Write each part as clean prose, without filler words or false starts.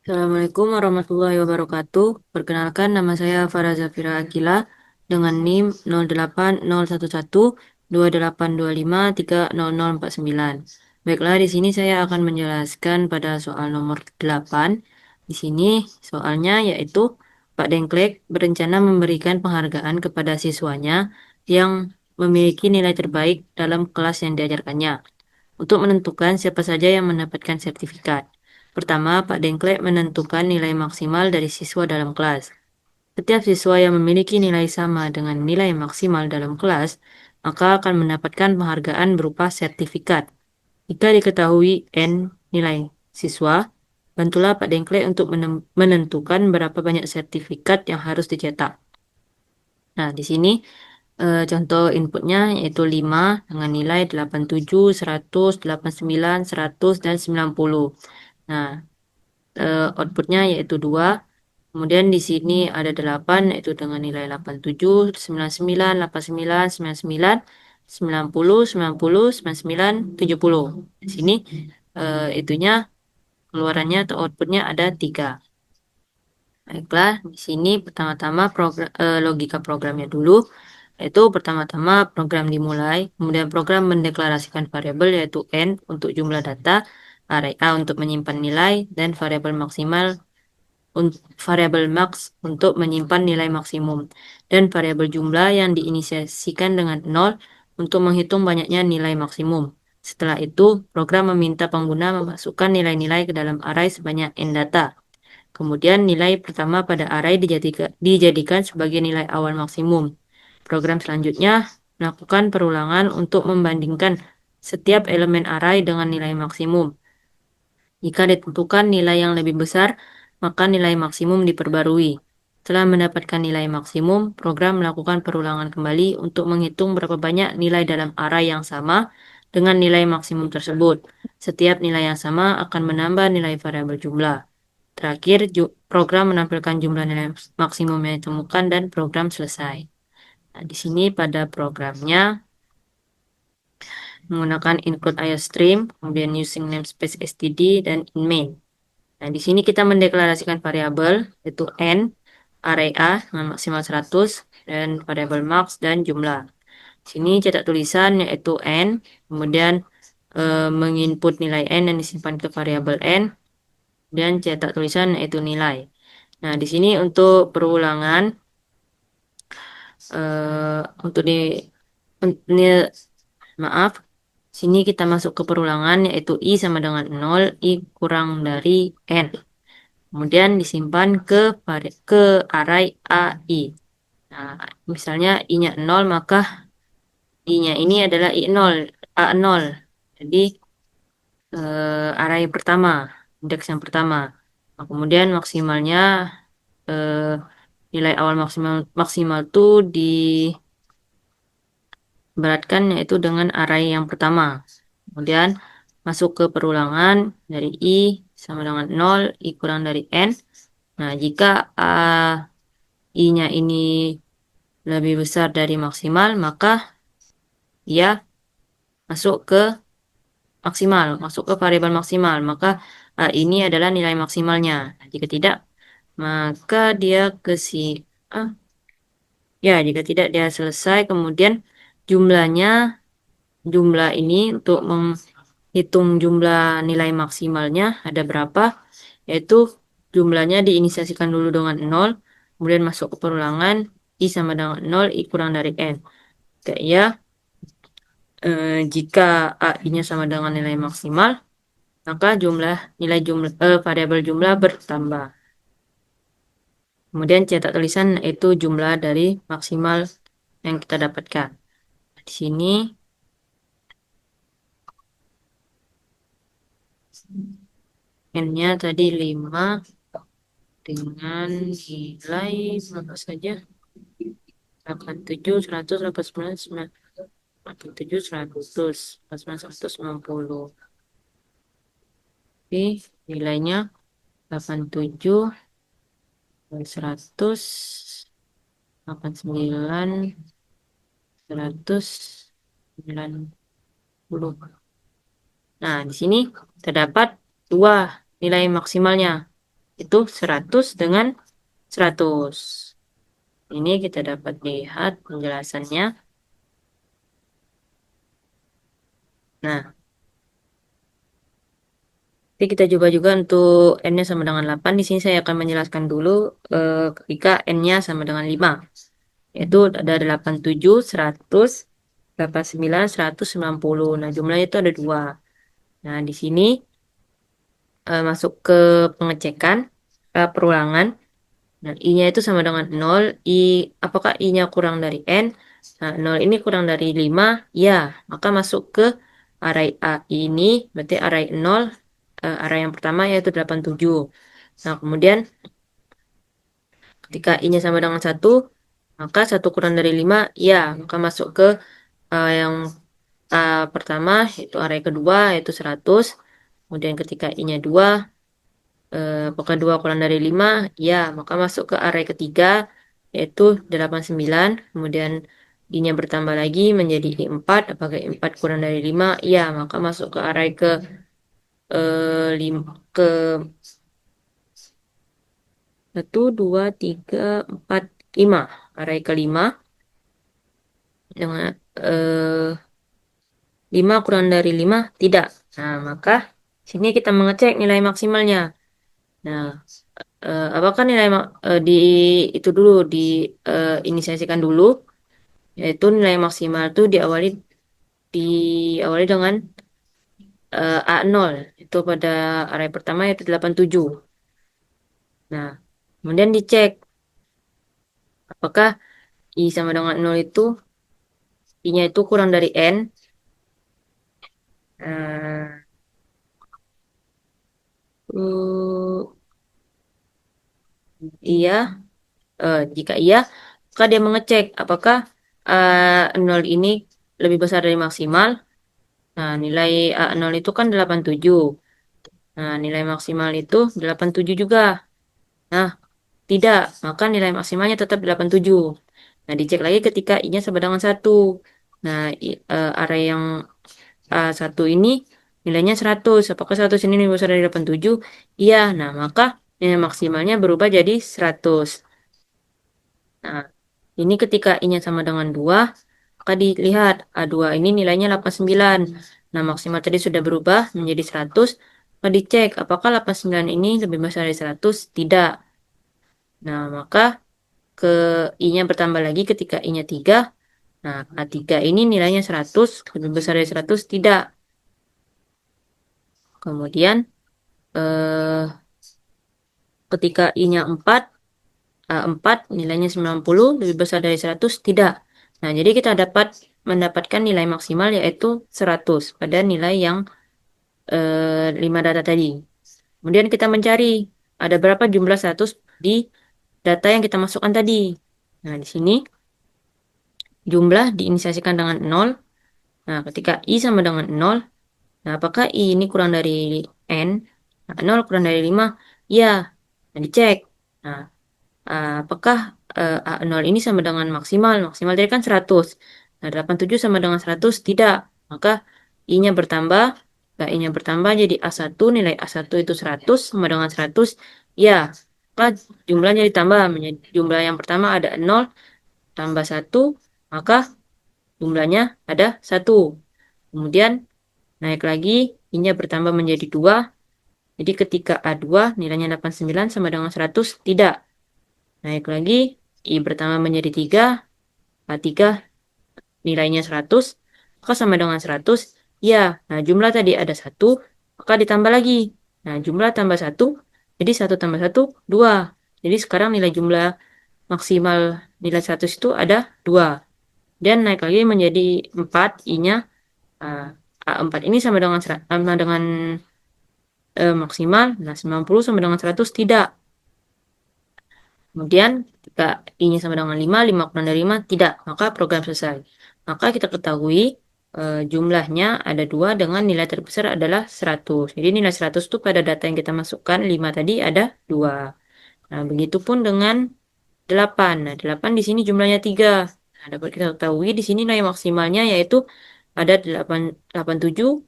Assalamualaikum warahmatullahi wabarakatuh. Perkenalkan, nama saya Farah Zafira Akila dengan NIM 08011282530049. Baiklah, di sini saya akan menjelaskan pada soal nomor 8. Di sini soalnya yaitu Pak Dengklek berencana memberikan penghargaan kepada siswanya yang memiliki nilai terbaik dalam kelas yang diajarkannya untuk menentukan siapa saja yang mendapatkan sertifikat. Pertama, Pak Dengklek menentukan nilai maksimal dari siswa dalam kelas. Setiap siswa yang memiliki nilai sama dengan nilai maksimal dalam kelas, maka akan mendapatkan penghargaan berupa sertifikat. Jika diketahui N nilai siswa, bantulah Pak Dengklek untuk menentukan berapa banyak sertifikat yang harus dicetak. Nah, di sini contoh inputnya yaitu 5 dengan nilai 87, 100, 89, 100, dan 90. Nah, outputnya yaitu 2. Kemudian di sini ada 8 yaitu dengan nilai 87, 99, 89, 99, 90, 90, 99, 70. Di sini itunya keluarannya atau outputnya ada 3. Baiklah, di sini pertama-tama logika programnya dulu, yaitu pertama-tama program dimulai, kemudian program mendeklarasikan variabel yaitu n untuk jumlah data, array a untuk menyimpan nilai, dan variabel max untuk menyimpan nilai maksimum, dan variabel jumlah yang diinisiasikan dengan 0 untuk menghitung banyaknya nilai maksimum. Setelah itu, program meminta pengguna memasukkan nilai-nilai ke dalam array sebanyak n data. Kemudian nilai pertama pada array dijadikan sebagai nilai awal maksimum. Program selanjutnya melakukan perulangan untuk membandingkan setiap elemen array dengan nilai maksimum. Jika ditentukan nilai yang lebih besar, maka nilai maksimum diperbarui. Setelah mendapatkan nilai maksimum, program melakukan perulangan kembali untuk menghitung berapa banyak nilai dalam array yang sama dengan nilai maksimum tersebut. Setiap nilai yang sama akan menambah nilai variabel jumlah. Terakhir, program menampilkan jumlah nilai maksimum yang ditemukan dan program selesai. Nah, di sini pada programnya menggunakan include IOStream, kemudian using namespace std, dan in main. Nah, di sini kita mendeklarasikan variabel yaitu n, array a dengan maksimal 100, dan variabel max dan jumlah. Di sini cetak tulisan yaitu n, kemudian menginput nilai n yang disimpan ke variabel n, dan cetak tulisan yaitu nilai. Nah, di sini untuk perulangan untuk ini maaf, sini kita masuk ke perulangan yaitu i sama dengan 0, i kurang dari n. Kemudian disimpan ke array AI. Nah, misalnya i-nya 0, maka i-nya ini adalah i0, a0. Jadi array pertama, indeks yang pertama. Nah, kemudian maksimalnya eh, nilai awal maksimal maksimal tuh diberatkan yaitu dengan array yang pertama. Kemudian masuk ke perulangan dari i sama dengan 0, i kurang dari n. Nah, jika i-nya ini lebih besar dari maksimal, maka dia masuk ke masuk ke variabel maksimal. Maka ini adalah nilai maksimalnya. Jika tidak, maka dia ke si ah, ya, jika tidak dia selesai. Kemudian jumlahnya, jumlah ini untuk menghitung jumlah nilai maksimalnya ada berapa, yaitu jumlahnya diinisiasikan dulu dengan 0, kemudian masuk ke perulangan, i sama dengan 0, i kurang dari n. Oke, ya, jika AI-nya sama dengan nilai maksimal, maka variabel jumlah bertambah. Kemudian cetak tulisan itu jumlah dari maksimal yang kita dapatkan. Di sini n-nya tadi 5 dengan nilai berapa saja? 87, 100, 89, 87, 100, 89, 190. Oke, nilainya 87, 100, 89, 190. Nah, di sini terdapat dua nilai maksimalnya, itu 100 dengan 100. Ini kita dapat lihat penjelasannya. Nah, jadi kita coba juga untuk N-nya sama dengan 8. Di sini saya akan menjelaskan dulu ketika N-nya sama dengan 5. Yaitu ada 87, 100, 89, 190. Nah, jumlahnya itu ada 2. Nah, di sini masuk ke pengecekan, perulangan. Dan I-nya itu sama dengan 0. Apakah I-nya kurang dari N? Nah, 0 ini kurang dari 5. Ya, maka masuk ke array A ini, berarti array 0, array yang pertama yaitu 87. Nah, kemudian ketika I-nya sama dengan 1, maka 1 kurang dari 5, ya, maka masuk ke yang pertama, yaitu array kedua, yaitu 100. Kemudian ketika I-nya 2, apakah 2 kurang dari 5? Ya, maka masuk ke array ketiga, yaitu 89. Kemudian I-nya bertambah lagi menjadi I4. Apakah I4 kurang dari 5? Ya, maka masuk ke array ke 1, 2, 3, 4, 5. Array kelima dengan 5 kurang dari 5? Tidak. Nah, maka sini kita mengecek nilai maksimalnya. Nah, apakah nilai di itu dulu inisiasikan dulu, yaitu nilai maksimal itu diawali dengan A0 itu pada array pertama yaitu 87. Nah, kemudian dicek apakah I sama dengan 0 itu I-nya itu kurang dari N. Uh, iya, jika iya, maka dia mengecek apakah 0 ini lebih besar dari maksimal. Nah, nilai A0 itu kan 87. Nah, nilai maksimal itu 87 juga. Nah, tidak, maka nilai maksimalnya tetap 87. Nah, dicek lagi ketika I-nya sama dengan 1. Nah, array yang A1 ini nilainya 100. Apakah 100 ini lebih besar dari 87? Iya, nah maka nilai maksimalnya berubah jadi 100. Nah, ini ketika I-nya sama dengan 2, maka dilihat A2 ini nilainya 89. Nah, maksimal tadi sudah berubah menjadi 100. Maka dicek apakah 89 ini lebih besar dari 100? Tidak. Nah, maka ke I-nya bertambah lagi ketika I-nya 3. Nah, A3 ini nilainya 100, lebih besar dari 100? Tidak. Kemudian eh, ketika I-nya 4, A4 nilainya 90, lebih besar dari 100? Tidak. Nah, jadi kita dapat mendapatkan nilai maksimal yaitu 100 pada nilai yang 5 data tadi. Kemudian kita mencari ada berapa jumlah 100 di data yang kita masukkan tadi. Nah, di sini jumlah diinisiasikan dengan 0. Nah, ketika I sama dengan 0, nah apakah I ini kurang dari N? Nah, 0 kurang dari 5? Iya. Nah, dicek. Nah, apakah A0 ini sama dengan maksimal? Maksimal tadi kan 100. Nah, 87 sama dengan 100? Tidak. Maka I-nya bertambah. Nah, I-nya bertambah jadi A1. Nilai A1 itu 100 sama dengan 100. Ya. Maka jumlahnya ditambah. Jumlah yang pertama ada 0 tambah 1. Maka jumlahnya ada 1. Kemudian naik lagi. I-nya bertambah menjadi 2. Jadi ketika A2 nilainya 89 sama dengan 100. Tidak. Naik lagi, I bertambah menjadi 3, A3 nilainya 100, maka sama dengan 100. Ya, nah jumlah tadi ada 1, maka ditambah lagi. Nah, jumlah tambah 1, jadi 1 tambah 1, 2. Jadi sekarang nilai jumlah maksimal nilai 100 itu ada 2. Dan naik lagi menjadi 4, I-nya. uh, A4 ini sama dengan maksimal, nah 90 sama dengan 100 tidak. Kemudian ketika I-nya sama dengan 5, 5 kurang dari 5, tidak. Maka program selesai. Maka kita ketahui jumlahnya ada 2 dengan nilai terbesar adalah 100. Jadi nilai 100 itu pada data yang kita masukkan 5 tadi ada 2. Nah, begitupun dengan 8. Nah, 8 di sini jumlahnya 3. Nah, dapat kita ketahui di sini nilai maksimalnya yaitu ada 8, 87,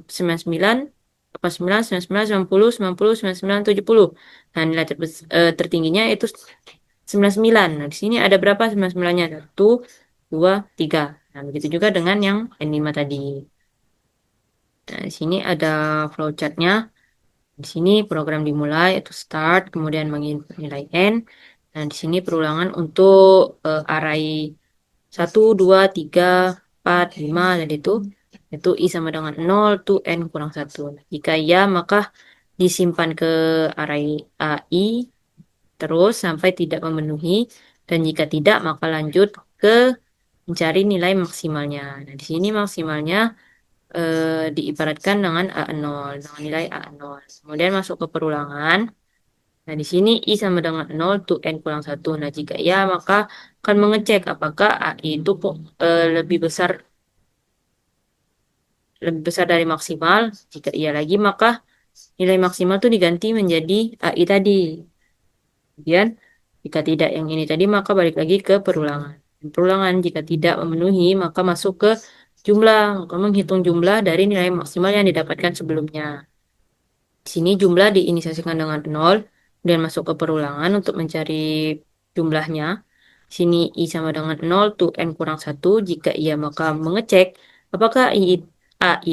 99. 89, 99, 90, 90, 99, 70. Nah, nilai tertingginya itu 99. Nah, di sini ada berapa 99-nya? 1, 2, 3. Nah, begitu juga dengan yang N5 tadi. Nah, di sini ada flowchartnya. Di sini program dimulai, itu start, kemudian menginput nilai N. Nah, di sini perulangan untuk array 1, 2, 3, 4, 5 dan itu I sama dengan 0 to N kurang 1. Jika iya, maka disimpan ke array AI terus sampai tidak memenuhi. Dan jika tidak, maka lanjut ke mencari nilai maksimalnya. Nah, di sini maksimalnya diibaratkan dengan A0, dengan nilai A0. Kemudian masuk ke perulangan. Nah, di sini I sama dengan 0 to N kurang 1. Nah, jika iya, maka akan mengecek apakah AI itu lebih besar dari maksimal. Jika iya lagi, maka nilai maksimal itu diganti menjadi AI tadi. Kemudian, jika tidak yang ini tadi, maka balik lagi ke perulangan. Perulangan jika tidak memenuhi, maka masuk ke jumlah. Maka menghitung jumlah dari nilai maksimal yang didapatkan sebelumnya. Di sini jumlah diinisiasikan dengan 0, dan masuk ke perulangan untuk mencari jumlahnya. Di sini I sama dengan 0 to N kurang 1. Jika iya, maka mengecek apakah AI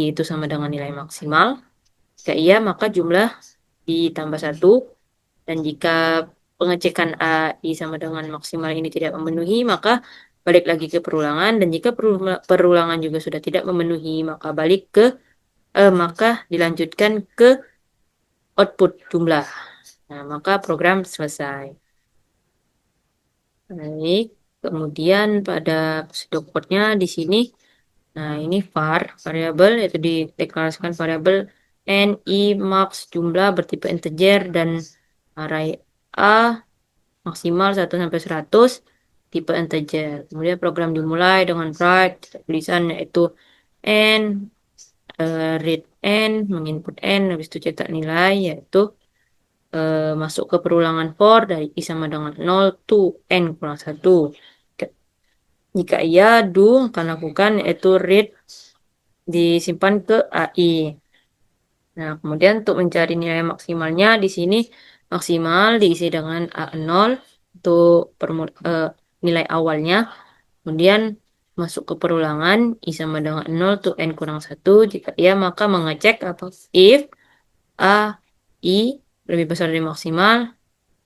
itu sama dengan nilai maksimal. Jika iya, maka jumlah ditambah 1. Dan jika pengecekan AI sama dengan maksimal ini tidak memenuhi, maka balik lagi ke perulangan. Dan jika perulangan juga sudah tidak memenuhi, maka dilanjutkan ke output jumlah. Nah, maka program selesai. Baik, kemudian pada pseudocode-nya di sini, nah ini var, variabel, yaitu dideklarasikan variabel n, i, max, jumlah bertipe integer, dan array a maksimal 1 sampai 100 tipe integer. Kemudian program dimulai dengan write, tulisan yaitu n, read n, menginput n, habis itu cetak nilai, yaitu masuk ke perulangan for dari I sama dengan 0 to N kurang 1. Jika iya, do akan lakukan yaitu read disimpan ke AI. Nah, kemudian untuk mencari nilai maksimalnya di sini maksimal diisi dengan A0 untuk nilai awalnya. Kemudian masuk ke perulangan I sama dengan 0 to N kurang 1. Jika iya, maka mengecek apa if A, I lebih besar dari maksimal.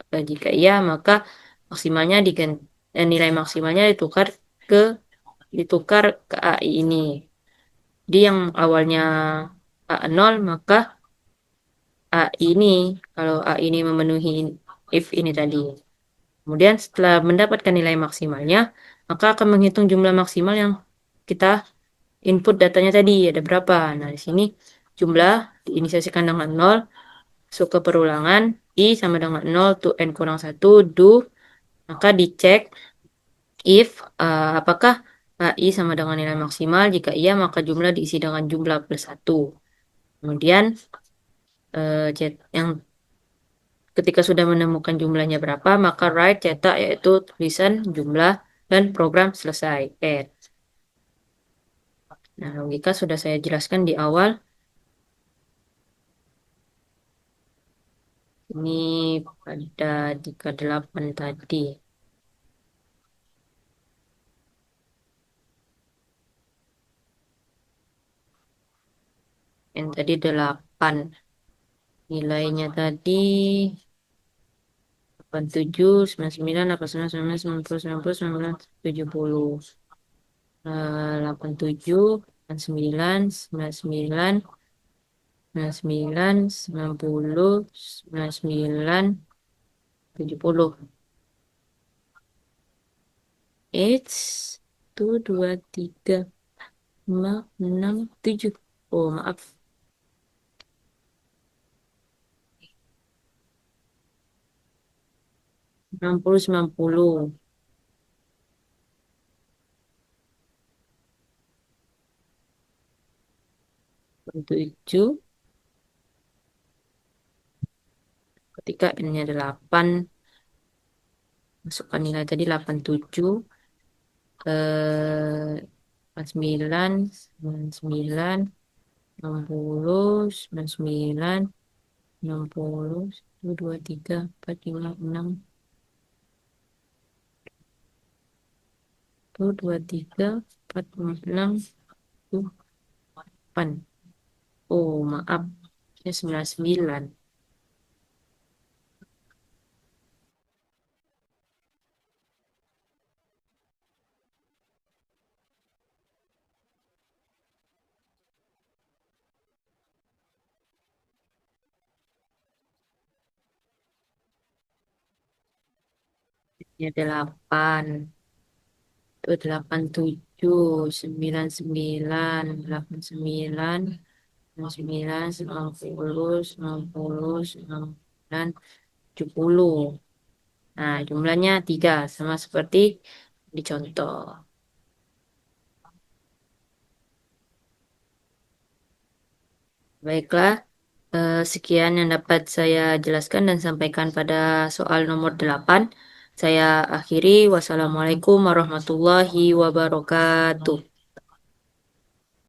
Jika iya, maka maksimalnya nilai maksimalnya ke ditukar ke AI ini. Jadi yang awalnya A0, maka AI ini, kalau AI ini memenuhi if ini tadi. Kemudian setelah mendapatkan nilai maksimalnya, maka akan menghitung jumlah maksimal yang kita input datanya tadi, ada berapa. Nah, di sini jumlah diinisiasikan dengan 0, masuk ke perulangan, I sama dengan 0 to N kurang 1, do, maka dicek if apakah AI sama dengan nilai maksimal. Jika iya, maka jumlah diisi dengan jumlah plus 1. Kemudian yang ketika sudah menemukan jumlahnya berapa, maka write cetak yaitu tulisan jumlah dan program selesai. Add. Nah, logika sudah saya jelaskan di awal. Ini pada jika 8 tadi. Yang tadi 8. Nilainya tadi 87, 99, 89, 90, 90, 90, 70. 87, 99, 99, 99, 90, 99, 70. It's 1, 2, 3, 4, 5, 6, 7. Oh, maaf. 60, 90. 7. Ketika N-nya 8. Masukkan nilai tadi 87. 89, 99, 60, 99, 60, 1, 2, 3, 4, 5, 6, 1, 2, 3, 4, 5, 6, 8. Oh, maaf. Ini 99. Ini 8. Itu 87, 99, 89, 99, 90, 90, 99, 70. Nah, jumlahnya 3, sama seperti di contoh. Baiklah, sekian yang dapat saya jelaskan dan sampaikan pada soal nomor 8. Saya akhiri. Wassalamualaikum warahmatullahi wabarakatuh.